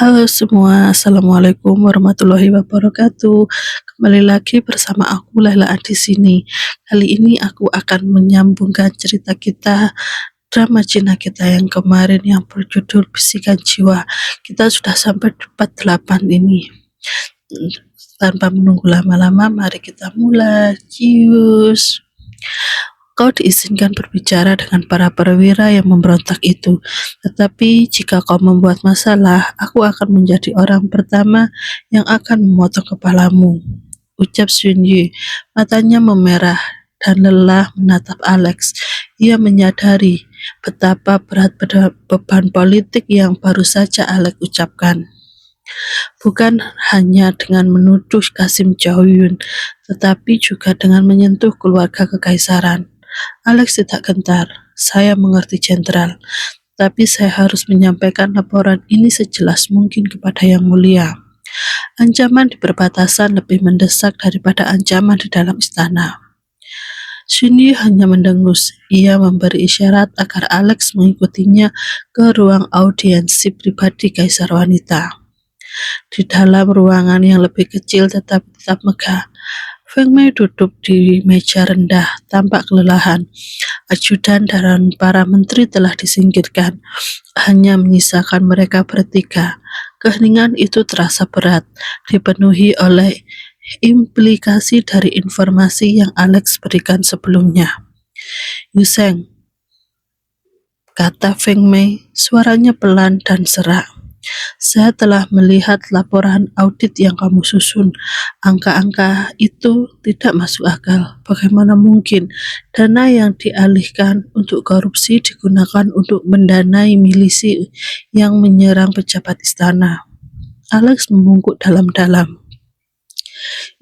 Halo semua, Assalamualaikum warahmatullahi wabarakatuh. Kembali lagi bersama aku Laila di sini. Kali ini aku akan menyambungkan cerita kita, drama Cina kita yang kemarin yang berjudul Bisikan Jiwa. Kita sudah sampai di part 8 ini. Tanpa menunggu lama-lama, mari kita mulai. Cius. Kau diizinkan berbicara dengan para perwira yang memberontak itu, tetapi jika kau membuat masalah, aku akan menjadi orang pertama yang akan memotong kepalamu, ucap Sun Yi. Matanya memerah dan lelah menatap Alex. Ia menyadari betapa berat beban politik yang baru saja Alex ucapkan. Bukan hanya dengan menuduh Kasim Jaoyun, tetapi juga dengan menyentuh keluarga kekaisaran. Alex tidak gentar. Saya mengerti, Jenderal, tapi saya harus menyampaikan laporan ini sejelas mungkin kepada Yang Mulia. Ancaman di perbatasan lebih mendesak daripada ancaman di dalam istana. Sunyi hanya mendengus. Ia memberi isyarat agar Alex mengikutinya ke ruang audiensi pribadi Kaisar Wanita. Di dalam ruangan yang lebih kecil tetapi tetap megah, Feng Mei duduk di meja rendah, tampak kelelahan. Ajudan dan para menteri telah disingkirkan, hanya menyisakan mereka bertiga. Keheningan itu terasa berat, dipenuhi oleh implikasi dari informasi yang Alex berikan sebelumnya. Yuseng, kata Feng Mei, suaranya pelan dan serak. Saya telah melihat laporan audit yang kamu susun. Angka-angka itu tidak masuk akal. Bagaimana mungkin dana yang dialihkan untuk korupsi digunakan untuk mendanai milisi yang menyerang pejabat istana? Alex membungkuk dalam-dalam.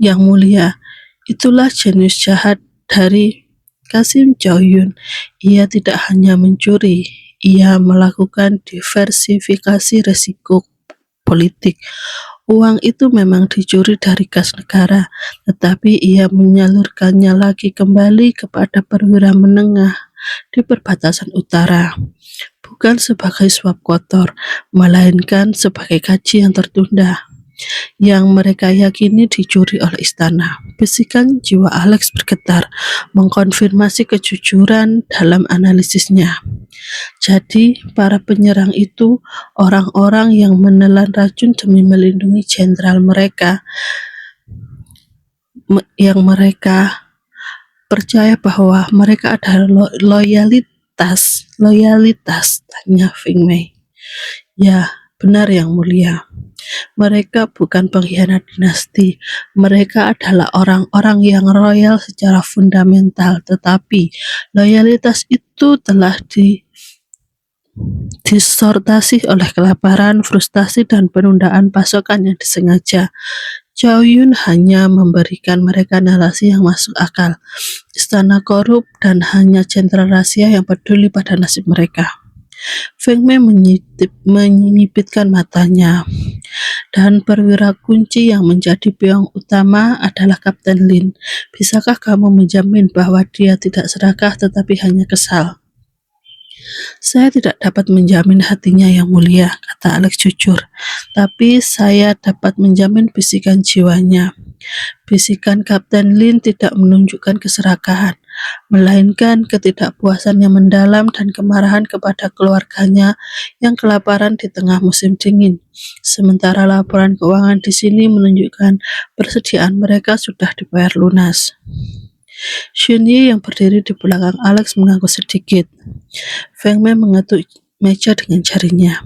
Yang Mulia, itulah jenius jahat dari Kasim Jaoyun. Ia tidak hanya mencuri, ia melakukan diversifikasi risiko politik. Uang itu memang dicuri dari kas negara, tetapi ia menyalurkannya lagi kembali kepada perwira menengah di perbatasan utara. Bukan sebagai suap kotor, melainkan sebagai gaji yang tertunda, yang mereka yakini dicuri oleh istana. Bisikan jiwa Alex bergetar, mengkonfirmasi kejujuran dalam analisisnya. Jadi, para penyerang itu orang-orang yang menelan racun demi melindungi jenderal mereka, yang mereka percaya bahwa mereka adalah loyalitas, tanya Feng Mei. Ya, benar Yang Mulia. Mereka bukan pengkhianat dinasti, mereka adalah orang-orang yang royal secara fundamental, tetapi loyalitas itu telah disortasi oleh kelaparan, frustasi, dan penundaan pasokan yang disengaja. Jaoyun hanya memberikan mereka narasi yang masuk akal. Istana korup dan hanya jenderal rahasia yang peduli pada nasib mereka. Feng Mei menyipitkan matanya. Dan perwira kunci yang menjadi pion utama adalah Kapten Lin. Bisakah kamu menjamin bahwa dia tidak serakah tetapi hanya kesal? Saya tidak dapat menjamin hatinya Yang Mulia, kata Alex jujur. Tapi saya dapat menjamin bisikan jiwanya. Bisikan Kapten Lin tidak menunjukkan keserakahan, melainkan ketidakpuasan yang mendalam dan kemarahan kepada keluarganya yang kelaparan di tengah musim dingin. Sementara laporan keuangan di sini menunjukkan persediaan mereka sudah dibayar lunas. Sun Yi yang berdiri di belakang Alex mengangguk sedikit. Feng Mei mengetuk meja dengan jarinya.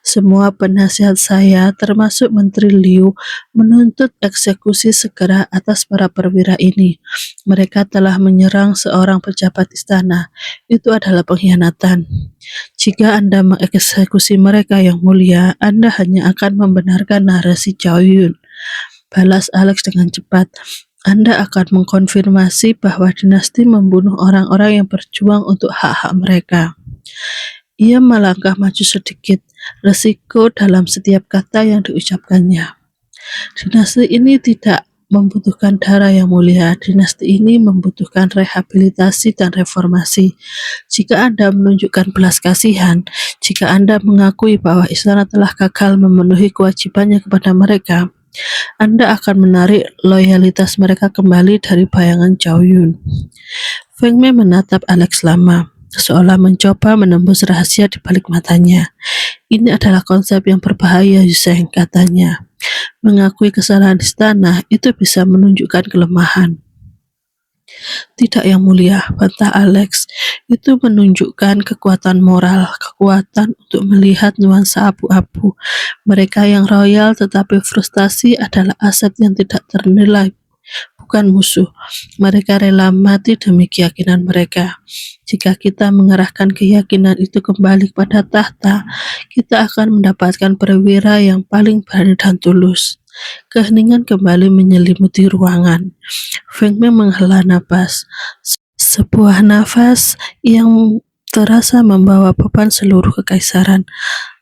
Semua penasihat saya, termasuk Menteri Liu, menuntut eksekusi segera atas para perwira ini. Mereka telah menyerang seorang pejabat istana. Itu adalah pengkhianatan. Jika Anda mengeksekusi mereka Yang Mulia, Anda hanya akan membenarkan narasi Jaoyun, balas Alex dengan cepat. Anda akan mengkonfirmasi bahwa dinasti membunuh orang-orang yang berjuang untuk hak-hak mereka. Ia melangkah maju sedikit, resiko dalam setiap kata yang diucapkannya. Dinasti ini tidak membutuhkan darah yang mulia. Dinasti ini membutuhkan rehabilitasi dan reformasi. Jika Anda menunjukkan belas kasihan, jika Anda mengakui bahwa istana telah gagal memenuhi kewajibannya kepada mereka, Anda akan menarik loyalitas mereka kembali dari bayangan Chow Yun. Feng Mei menatap Alex lama, seolah mencoba menembus rahasia di balik matanya. Ini adalah konsep yang berbahaya, Yuseng, katanya. Mengakui kesalahan istana itu bisa menunjukkan kelemahan. Tidak, Yang Mulia, bantah Alex. Itu menunjukkan kekuatan moral, kekuatan untuk melihat nuansa abu-abu. Mereka yang royal tetapi frustasi adalah aset yang tidak ternilai, bukan musuh. Mereka rela mati demi keyakinan mereka. Jika kita mengerahkan keyakinan itu kembali kepada tahta, kita akan mendapatkan perwira yang paling berani dan tulus. Keheningan kembali menyelimuti ruangan. Feng Mei menghela napas. Sebuah nafas yang terasa membawa beban seluruh kekaisaran.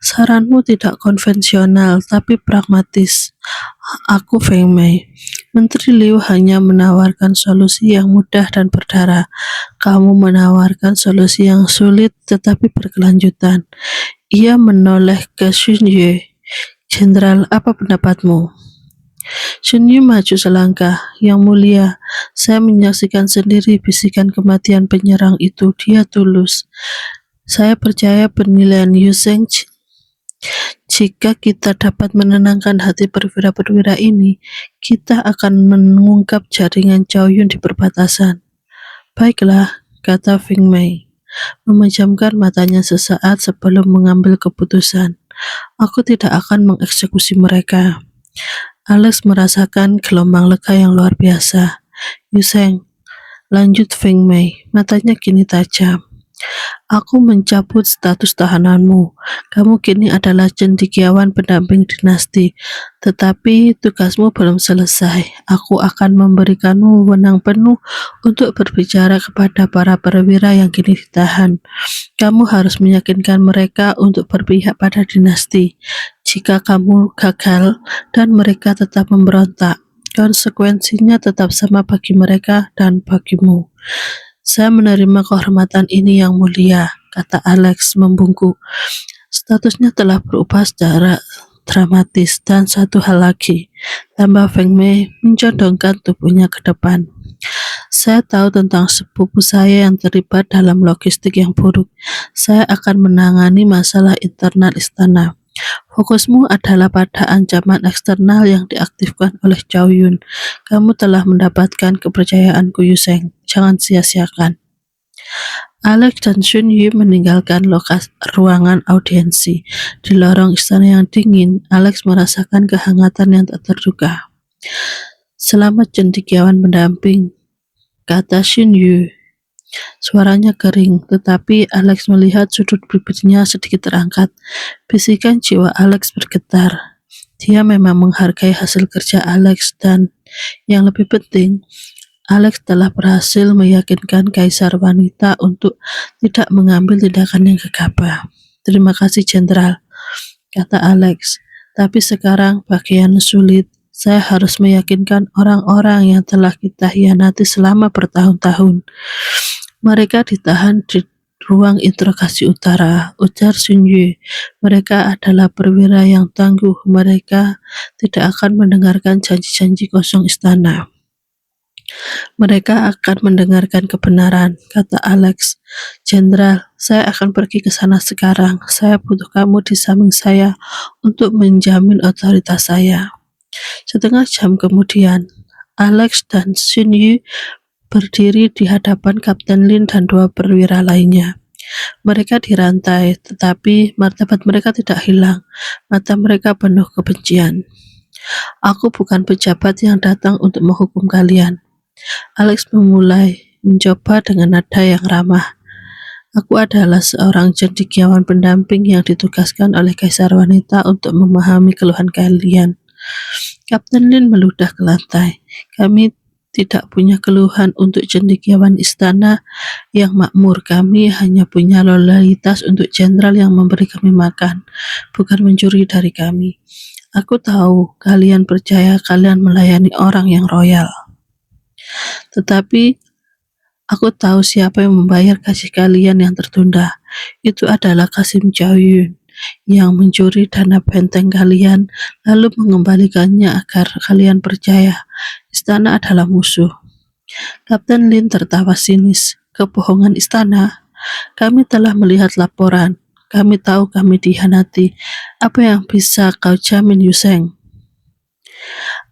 Saranmu tidak konvensional, tapi pragmatis. Aku Feng Mei. Menteri Liu hanya menawarkan solusi yang mudah dan berdarah. Kamu menawarkan solusi yang sulit tetapi berkelanjutan. Ia menoleh ke Xun Yue. Jenderal, apa pendapatmu? Xun Yu maju selangkah. Yang Mulia, saya menyaksikan sendiri bisikan kematian penyerang itu. Dia tulus. Saya percaya penilaian Yu Zheng. Jika kita dapat menenangkan hati perwira-perwira ini, kita akan mengungkap jaringan Chow Yun di perbatasan. Baiklah, kata Feng Mei, memejamkan matanya sesaat sebelum mengambil keputusan. Aku tidak akan mengeksekusi mereka. Alex merasakan gelombang lega yang luar biasa. Yuseng, lanjut Feng Mei, matanya kini tajam. Aku mencabut status tahananmu. Kamu kini adalah cendekiawan pendamping dinasti. Tetapi tugasmu belum selesai. Aku akan memberikanmu wewenang penuh untuk berbicara kepada para perwira yang kini ditahan. Kamu harus meyakinkan mereka untuk berpihak pada dinasti. Jika kamu gagal dan mereka tetap memberontak, konsekuensinya tetap sama bagi mereka dan bagimu. Saya menerima kehormatan ini, Yang Mulia, kata Alex membungkuk. Statusnya telah berubah secara dramatis. Dan satu hal lagi, tambah Feng Mei mencondongkan tubuhnya ke depan. Saya tahu tentang sepupu saya yang terlibat dalam logistik yang buruk. Saya akan menangani masalah internal istana. Fokusmu adalah pada ancaman eksternal yang diaktifkan oleh Chow Yun. Kamu telah mendapatkan kepercayaanku, Yuseng. Jangan sia-siakan. Alex dan Xun Yu meninggalkan ruangan audiensi. Di lorong istana yang dingin, Alex merasakan kehangatan yang tak terduga. Selamat cendekiawan pendamping, kata Xun Yu. Suaranya kering, tetapi Alex melihat sudut bibirnya sedikit terangkat. Bisikan jiwa Alex bergetar. Dia memang menghargai hasil kerja Alex dan, yang lebih penting, Alex telah berhasil meyakinkan kaisar wanita untuk tidak mengambil tindakan yang gegabah. Terima kasih, Jenderal, kata Alex. Tapi sekarang bagian sulit. Saya harus meyakinkan orang-orang yang telah kita hianati selama bertahun-tahun. Mereka ditahan di ruang interogasi utara, ujar Xun Yu. Mereka adalah perwira yang tangguh. Mereka tidak akan mendengarkan janji-janji kosong istana. Mereka akan mendengarkan kebenaran, kata Alex. Jenderal, saya akan pergi ke sana sekarang. Saya butuh kamu di samping saya untuk menjamin otoritas saya. Setengah jam kemudian, Alex dan Xun Yu berdiri di hadapan Kapten Lin dan dua perwira lainnya. Mereka dirantai, tetapi martabat mereka tidak hilang. Mata mereka penuh kebencian. Aku bukan pejabat yang datang untuk menghukum kalian. Alex memulai mencoba dengan nada yang ramah. Aku adalah seorang cendekiawan pendamping yang ditugaskan oleh kaisar wanita untuk memahami keluhan kalian. Kapten Lin meludah ke lantai. Kami tidak punya keluhan untuk cendekiawan istana yang makmur. Kami hanya punya loyalitas untuk jenderal yang memberi kami makan, bukan mencuri dari kami. Aku tahu kalian percaya kalian melayani orang yang royal. Tetapi aku tahu siapa yang membayar kasih kalian yang tertunda. Itu adalah Kasim Jaoyun yang mencuri dana benteng kalian lalu mengembalikannya agar kalian percaya istana adalah musuh. Kapten Lin tertawa sinis. Kebohongan istana? Kami telah melihat laporan. Kami tahu kami dikhianati. Apa yang bisa kau jamin, Yuseng?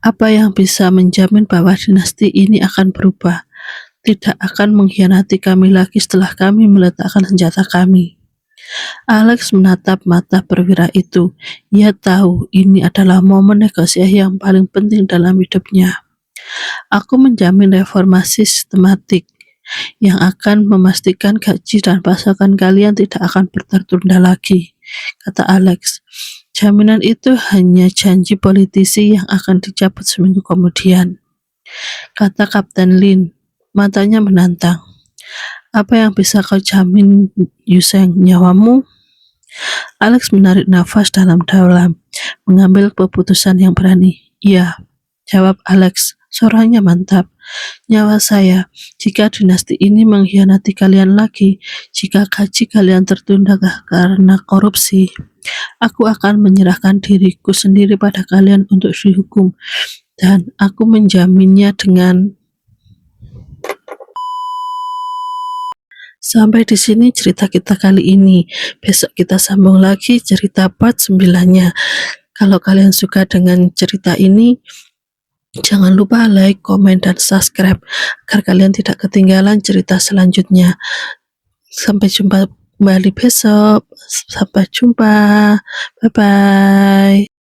Apa yang bisa menjamin bahwa dinasti ini akan berubah? Tidak akan mengkhianati kami lagi setelah kami meletakkan senjata kami. Alex menatap mata perwira itu. Ia tahu ini adalah momen negosiasi yang paling penting dalam hidupnya. Aku menjamin reformasi sistematik yang akan memastikan gaji dan pasokan kalian tidak akan tertunda lagi, kata Alex. Jaminan itu hanya janji politisi yang akan dicabut seminggu kemudian, kata Kapten Lin. Matanya menantang. Apa yang bisa kau jamin, Yuseng? Nyawamu? Alex menarik nafas dalam-dalam, mengambil keputusan yang berani. Iya, jawab Alex. Suaranya mantap. Nyawa saya, jika dinasti ini mengkhianati kalian lagi, jika gaji kalian tertunda karena korupsi, aku akan menyerahkan diriku sendiri pada kalian untuk dihukum. Dan aku menjaminnya dengan... Sampai di sini cerita kita kali ini. Besok kita sambung lagi cerita part 9-nya. Kalau kalian suka dengan cerita ini, jangan lupa like, komen, dan subscribe agar kalian tidak ketinggalan cerita selanjutnya. Sampai jumpa kembali besok. Sampai jumpa. Bye-bye.